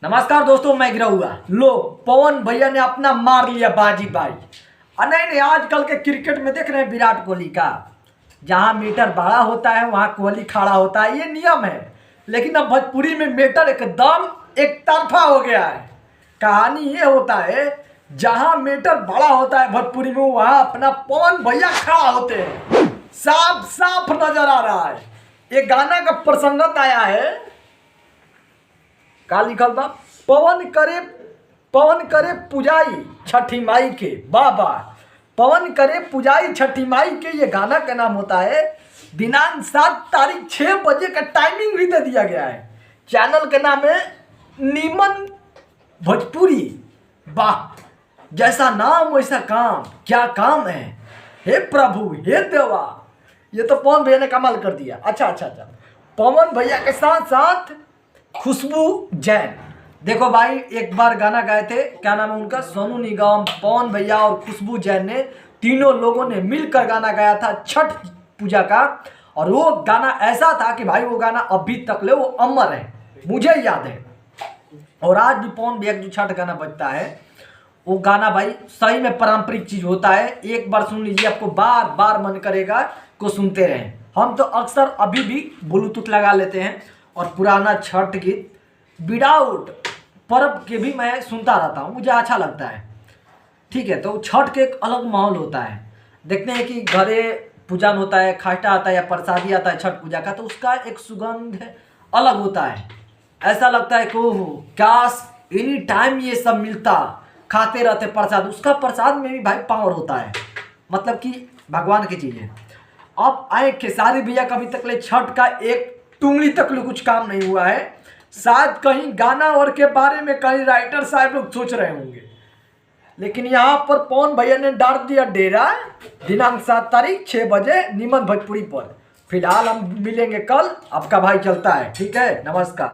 नमस्कार दोस्तों, मैं गिरा हुआ लो पवन भैया ने अपना मार लिया बाजी भाई। नहीं, आजकल के क्रिकेट में देख रहे हैं विराट कोहली का, जहां मीटर बड़ा होता है वहां कोहली खड़ा होता है, ये नियम है। लेकिन अब भोजपुरी में मीटर एकदम एक तरफा हो गया है। कहानी ये होता है, जहां मीटर बड़ा होता है भोजपुरी में वहां अपना पवन भैया खड़ा होते हैं। साफ साफ नजर आ रहा है। ये गाना का प्रसंगत आया है, का लिखल बा, पवन करे पुजाई छठी माई के। बाबा पवन करे पुजाई छठी माई के, ये गाना का नाम होता है। दिनांक 7 तारीख 6 बजे का टाइमिंग भी दे दिया गया है। चैनल का नाम है नीमन भोजपुरी। वाह, जैसा नाम वैसा काम, क्या काम है। हे प्रभु, हे देवा, ये तो पवन भैया ने कमाल कर दिया। अच्छा, पवन भैया के साथ साथ खुशबू जैन, देखो भाई, एक बार गाना गाए थे, क्या नाम है उनका, सोनू निगम, पवन भैया और खुशबू जैन ने, तीनों लोगों ने मिलकर गाना गाया था छठ पूजा का। और वो गाना ऐसा था कि भाई वो गाना अभी तक ले वो अमर है, मुझे याद है। और आज भी पवन भैया जो छठ गाना बजता है, वो गाना भाई सही में पारंपरिक चीज होता है। एक बार सुन लीजिए, आपको बार बार मन करेगा को सुनते रहें। हम तो अक्सर अभी भी ब्लूटूथ लगा लेते हैं और पुराना छठ गीत विदाउट पर्व के भी मैं सुनता रहता हूँ, मुझे अच्छा लगता है। ठीक है, तो छठ के एक अलग माहौल होता है। देखते हैं कि घरे पूजन होता है, खाटा आता है या प्रसादी आता है छठ पूजा का, तो उसका एक सुगंध अलग होता है। ऐसा लगता है कि ओहो, काश एनी टाइम ये सब मिलता, खाते रहते प्रसाद। उसका प्रसाद में भी भाई पावर होता है, मतलब कि भगवान की चीज़ है। अब आए खेसारी भैया, कभी तक ले छठ का एक टुंगली तक ले कुछ काम नहीं हुआ है। शायद कहीं गाना और के बारे में कहीं राइटर साहब लोग सोच रहे होंगे, लेकिन यहाँ पर पवन भैया ने डाल दिया डेरा। दिनांक 7 तारीख 6 बजे नीमन भोजपुरी पर। फिलहाल हम मिलेंगे कल, आपका भाई चलता है। ठीक है, नमस्कार।